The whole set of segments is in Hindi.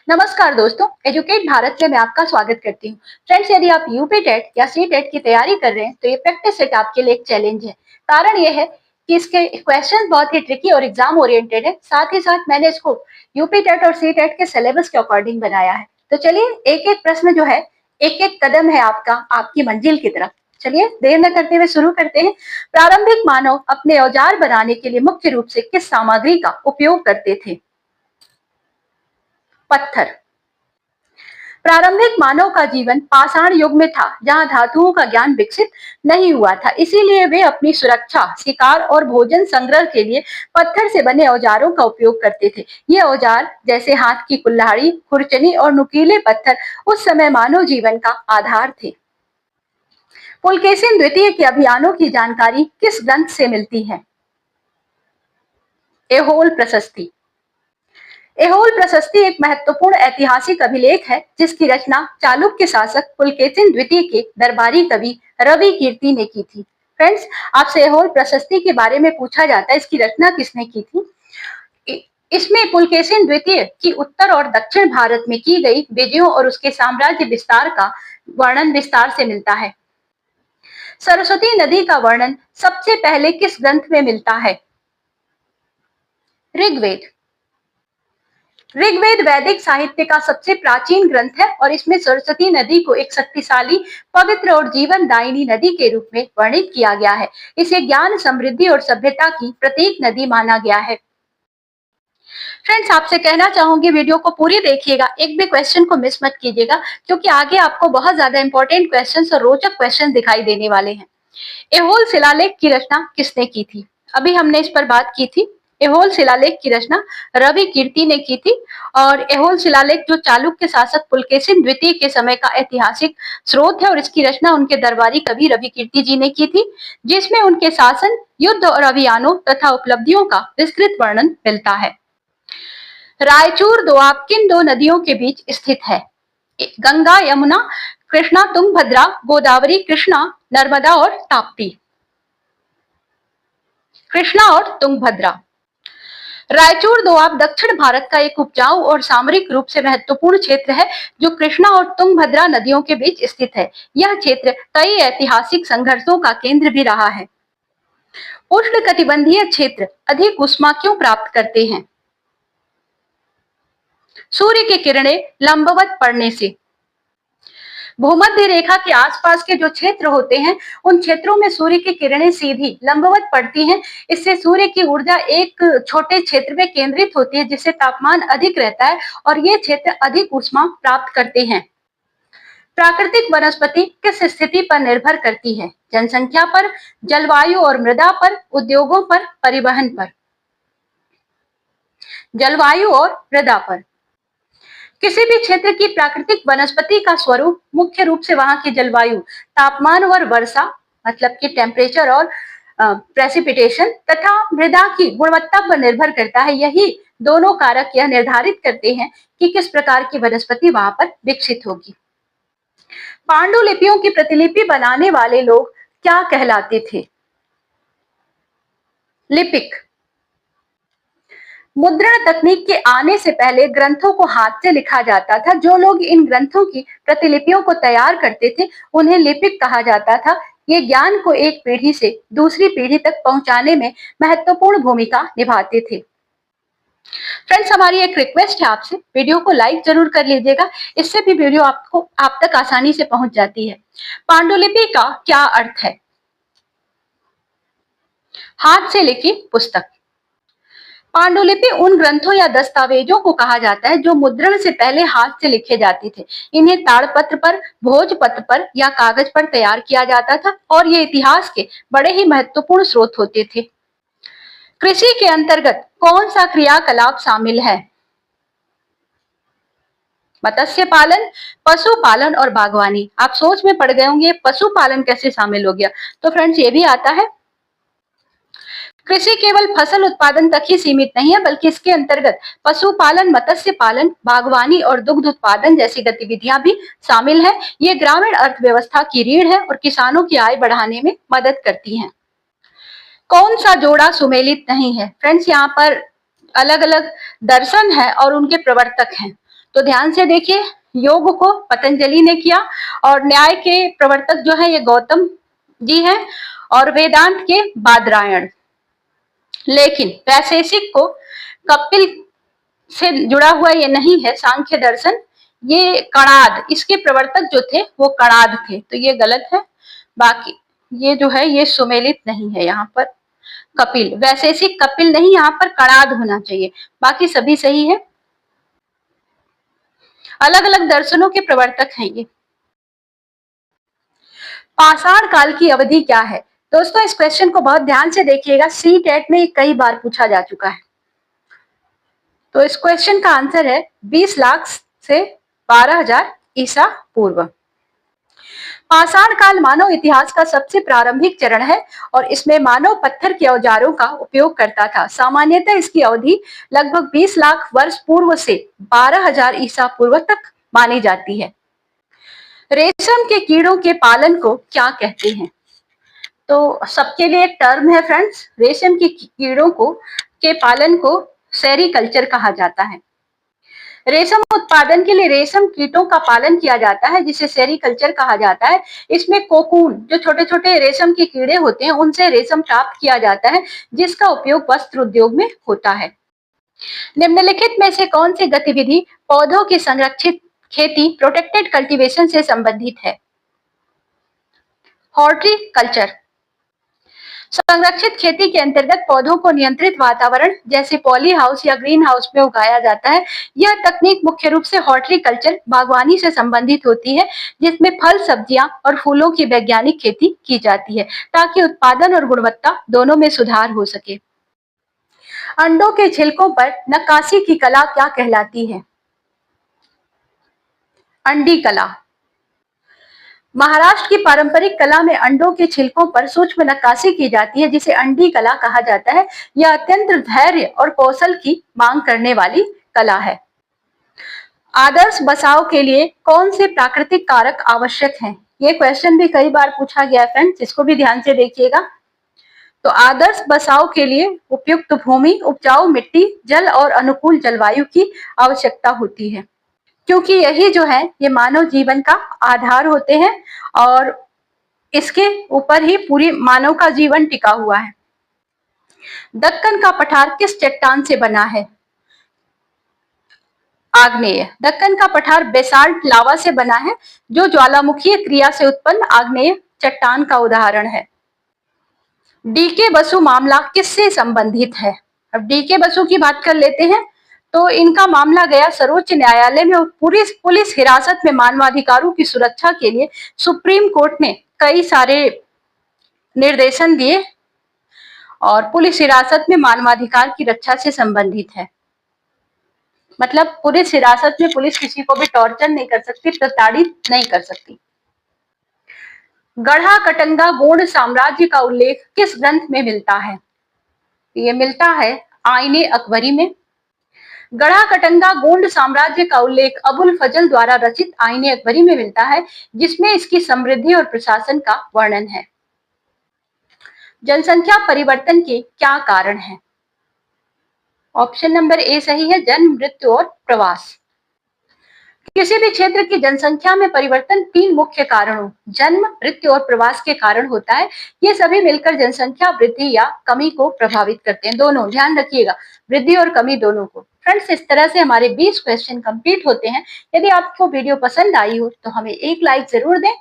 नमस्कार दोस्तों, एजुकेट भारत में मैं आपका स्वागत करती हूँ। फ्रेंड्स, यदि आप यूपी टेट या सी टेट की तैयारी कर रहे हैं तो ये प्रैक्टिस सेट आपके लिए एक चैलेंज है। कारण ये है कि इसके क्वेश्चन बहुत ही ट्रिकी और एग्जाम ओरिएंटेड है। साथ ही साथ मैंने इसको यूपी टेट और सी टेट के सिलेबस के अकॉर्डिंग बनाया है। तो चलिए, एक एक प्रश्न जो है, एक एक कदम है आपका आपकी मंजिल की तरफ। चलिए देर न करते हुए शुरू करते हैं। प्रारंभिक मानव अपने औजार बनाने के लिए मुख्य रूप से किस सामग्री का उपयोग करते थे? पत्थर। प्रारंभिक मानव का जीवन पाषाण युग में था, जहां धातुओं का ज्ञान विकसित नहीं हुआ था। इसीलिए वे अपनी सुरक्षा, शिकार और भोजन संग्रह के लिए पत्थर से बने औजारों का उपयोग करते थे। ये औजार जैसे हाथ की कुल्हाड़ी, खुरचनी और नुकीले पत्थर उस समय मानव जीवन का आधार थे। पुलकेशिन द्वितीय के अभियानों की जानकारी किस ग्रंथ से मिलती है? एहोल प्रशस्ति। एहोल प्रशस्ति एक महत्वपूर्ण ऐतिहासिक अभिलेख है, जिसकी रचना चालुक्य शासक पुलकेशिन द्वितीय के दरबारी कवि रवि कीर्ति ने की थी। फ्रेंड्स, आपसे एहोल प्रशस्ति के बारे में पूछा जाता है, इसकी रचना किसने की थी? इसमें पुलकेशिन द्वितीय की उत्तर और दक्षिण भारत में की गई विजयों और उसके साम्राज्य विस्तार का वर्णन विस्तार से मिलता है। सरस्वती नदी का वर्णन सबसे पहले किस ग्रंथ में मिलता है? ऋग्वेद। ऋग्वेद वैदिक साहित्य का सबसे प्राचीन ग्रंथ है और इसमें सरस्वती नदी को एक शक्तिशाली, पवित्र और जीवनदायिनी नदी के रूप में वर्णित किया गया है। इसे ज्ञान, समृद्धि और सभ्यता की प्रतीक नदी माना गया है। फ्रेंड्स, आपसे कहना चाहूंगी वीडियो को पूरी देखिएगा, एक भी क्वेश्चन को मिस मत कीजिएगा, क्योंकि आगे आपको बहुत ज्यादा इंपॉर्टेंट क्वेश्चंस और रोचक क्वेश्चन दिखाई देने वाले हैं। एहोल शिलालेख की रचना किसने की थी? अभी हमने इस पर बात की थी। एहोल शिलालेख की रचना रवि कीर्ति ने की थी और एहोल शिलालेख जो चालुक्य शासक पुलकेशिन द्वितीय के समय का ऐतिहासिक स्रोत है और इसकी रचना उनके दरबारी कवि रवि कीर्ति जी ने की थी, जिसमें उनके शासन, युद्ध और अभियानों तथा उपलब्धियों का विस्तृत वर्णन मिलता है। रायचूर दोआब किन दो नदियों के बीच स्थित है? गंगा, यमुना, कृष्णा, तुंगभद्रा, गोदावरी, कृष्णा, नर्मदा और ताप्ती। कृष्णा और तुंगभद्रा। रायचूर दोआब दक्षिण भारत का एक उपजाऊ और सामरिक रूप से महत्वपूर्ण क्षेत्र है, जो कृष्णा और तुंगभद्रा नदियों के बीच स्थित है। यह क्षेत्र कई ऐतिहासिक संघर्षों का केंद्र भी रहा है। उष्णकटिबंधीय क्षेत्र अधिक ऊष्मा क्यों प्राप्त करते हैं? सूर्य की किरणें लंबवत पड़ने से। भूमध्य रेखा के आसपास के जो क्षेत्र होते हैं, उन क्षेत्रों में सूर्य की किरणें सीधी लंबवत पड़ती हैं। इससे सूर्य की ऊर्जा एक छोटे क्षेत्र में केंद्रित होती है, जिससे तापमान अधिक रहता है और ये क्षेत्र अधिक ऊष्मा प्राप्त करते हैं। प्राकृतिक वनस्पति किस स्थिति पर निर्भर करती है? जनसंख्या पर, जलवायु और मृदा पर, उद्योगों पर, परिवहन पर। जलवायु और मृदा पर। किसी भी क्षेत्र की प्राकृतिक वनस्पति का स्वरूप मुख्य रूप से वहां की जलवायु, तापमान और वर्षा मतलब कि टेम्परेचर और प्रेसिपिटेशन तथा मृदा की गुणवत्ता पर निर्भर करता है। यही दोनों कारक यह निर्धारित करते हैं कि किस प्रकार की वनस्पति वहां पर विकसित होगी। पांडुलिपियों की प्रतिलिपि बनाने वाले लोग क्या कहलाते थे? लिपिक। मुद्रण तकनीक के आने से पहले ग्रंथों को हाथ से लिखा जाता था। जो लोग इन ग्रंथों की प्रतिलिपियों को तैयार करते थे, उन्हें लिपिक कहा जाता था। ये ज्ञान को एक पीढ़ी से दूसरी पीढ़ी तक पहुंचाने में महत्वपूर्ण भूमिका निभाते थे। फ्रेंड्स, हमारी एक रिक्वेस्ट है आपसे, वीडियो को लाइक जरूर कर लीजिएगा, इससे भी वीडियो आप तक आसानी से पहुंच जाती है। पांडुलिपि का क्या अर्थ है? हाथ से लिखी पुस्तक। पांडुलिपि उन ग्रंथों या दस्तावेजों को कहा जाता है जो मुद्रण से पहले हाथ से लिखे जाते थे। इन्हें ताड़पत्र पर, भोजपत्र पर या कागज पर तैयार किया जाता था और ये इतिहास के बड़े ही महत्वपूर्ण स्रोत होते थे। कृषि के अंतर्गत कौन सा क्रियाकलाप शामिल है? मत्स्य पालन, पशुपालन और बागवानी। आप सोच में पड़ गए होंगे पशुपालन कैसे शामिल हो गया, तो फ्रेंड्स ये भी आता है। कृषि केवल फसल उत्पादन तक ही सीमित नहीं है, बल्कि इसके अंतर्गत पशुपालन, मत्स्य पालन, बागवानी और दुग्ध उत्पादन जैसी गतिविधियां भी शामिल है। ये ग्रामीण अर्थव्यवस्था की रीढ़ है और किसानों की आय बढ़ाने में मदद करती हैं। कौन सा जोड़ा सुमेलित नहीं है? फ्रेंड्स, यहाँ पर अलग अलग दर्शन है और उनके प्रवर्तक हैं। तो ध्यान से देखिए, योग को पतंजलि ने किया और न्याय के प्रवर्तक जो है ये गौतम जी हैं और वेदांत के बादरायण। लेकिन वैशेषिक को कपिल से जुड़ा हुआ ये नहीं है सांख्य दर्शन, ये कणाद, इसके प्रवर्तक जो थे वो कणाद थे, तो ये गलत है। बाकी ये जो है ये सुमेलित नहीं है, यहाँ पर कपिल, वैशेषिक कपिल नहीं, यहाँ पर कणाद होना चाहिए, बाकी सभी सही है। अलग अलग दर्शनों के प्रवर्तक हैं ये। पाषाण काल की अवधि क्या है? दोस्तों इस क्वेश्चन को बहुत ध्यान से देखिएगा, सी टेट में कई बार पूछा जा चुका है। तो इस क्वेश्चन का आंसर है 20 लाख से 12,000 ईसा पूर्व। पाषाण काल मानव इतिहास का सबसे प्रारंभिक चरण है और इसमें मानव पत्थर के औजारों का उपयोग करता था। सामान्यतः इसकी अवधि लगभग 20 लाख वर्ष पूर्व से 12,000 ईसा पूर्व तक मानी जाती है। रेशम के कीड़ों के पालन को क्या कहते हैं? तो सबके लिए एक टर्म है फ्रेंड्स, रेशम के कीड़ों को के पालन को सेरीकल्चर कहा जाता है। रेशम उत्पादन के लिए रेशम कीटों का पालन किया जाता है जिसे सेरीकल्चर कहा जाता है। इसमें कोकून, जो छोटे छोटे रेशम के कीड़े होते हैं, उनसे रेशम प्राप्त किया जाता है जिसका उपयोग वस्त्र उद्योग में होता है। निम्नलिखित में से कौन सी गतिविधि पौधों की संरक्षित खेती प्रोटेक्टेड कल्टीवेशन से संबंधित है? हॉर्टिकल्चर। संरक्षित खेती के अंतर्गत पौधों को नियंत्रित वातावरण जैसे पॉली हाउस या ग्रीन हाउस में उगाया जाता है। यह तकनीक मुख्य रूप से हॉर्टिकल्चर बागवानी से संबंधित होती है, जिसमें फल, सब्जियां और फूलों की वैज्ञानिक खेती की जाती है ताकि उत्पादन और गुणवत्ता दोनों में सुधार हो सके। अंडों के छिलकों पर नक्काशी की कला क्या कहलाती है? अंडी कला। महाराष्ट्र की पारंपरिक कला में अंडों के छिलकों पर सूक्ष्म नक्काशी की जाती है जिसे अंडी कला कहा जाता है। यह अत्यंत धैर्य और कौशल की मांग करने वाली कला है। आदर्श बसाव के लिए कौन से प्राकृतिक कारक आवश्यक हैं? ये क्वेश्चन भी कई बार पूछा गया फ्रेंड्स, इसको भी ध्यान से देखिएगा। तो आदर्श बसाव के लिए उपयुक्त भूमि, उपजाऊ मिट्टी, जल और अनुकूल जलवायु की आवश्यकता होती है, क्योंकि यही जो है ये मानव जीवन का आधार होते हैं और इसके ऊपर ही पूरी मानव का जीवन टिका हुआ है। दक्कन का पठार किस चट्टान से बना है? आग्नेय। दक्कन का पठार बेसाल्ट लावा से बना है जो ज्वालामुखीय क्रिया से उत्पन्न आग्नेय चट्टान का उदाहरण है। डीके बसु मामला किससे संबंधित है? अब डीके बसु की बात कर लेते हैं। तो इनका मामला गया सर्वोच्च न्यायालय में। पुलिस हिरासत में मानवाधिकारों की सुरक्षा के लिए सुप्रीम कोर्ट ने कई सारे निर्देशन दिए और पुलिस हिरासत में मानवाधिकार की रक्षा से संबंधित है। मतलब पुलिस हिरासत में पुलिस किसी को भी टॉर्चर नहीं कर सकती, प्रताड़ित नहीं कर सकती। गढ़ा कटंगा गोंड साम्राज्य का उल्लेख किस ग्रंथ में मिलता है? ये मिलता है आईने अकबरी में। गढ़ा कटंगा गोंड साम्राज्य का उल्लेख अबुल फजल द्वारा रचित आईने अकबरी में मिलता है जिसमें इसकी समृद्धि और प्रशासन का वर्णन है। जनसंख्या परिवर्तन के क्या कारण हैं? ऑप्शन नंबर ए सही है, जन्म, मृत्यु और प्रवास। किसी भी क्षेत्र की जनसंख्या में परिवर्तन 3 मुख्य कारणों जन्म, मृत्यु और प्रवास के कारण होता है। ये सभी मिलकर जनसंख्या वृद्धि या कमी को प्रभावित करते हैं। दोनों ध्यान रखिएगा, वृद्धि और कमी दोनों को। फ्रेंड्स इस तरह से हमारे 20 क्वेश्चन कंप्लीट होते हैं। यदि आपको वीडियो पसंद आई हो तो हमें एक लाइक जरूर दें,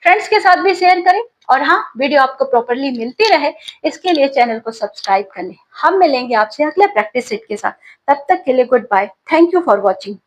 फ्रेंड्स के साथ भी शेयर करें और हाँ, वीडियो आपको प्रॉपरली मिलती रहे इसके लिए चैनल को सब्सक्राइब कर लें। हम मिलेंगे आपसे अगले प्रैक्टिस सेट के साथ। तब तक के लिए good bye. Thank you for watching.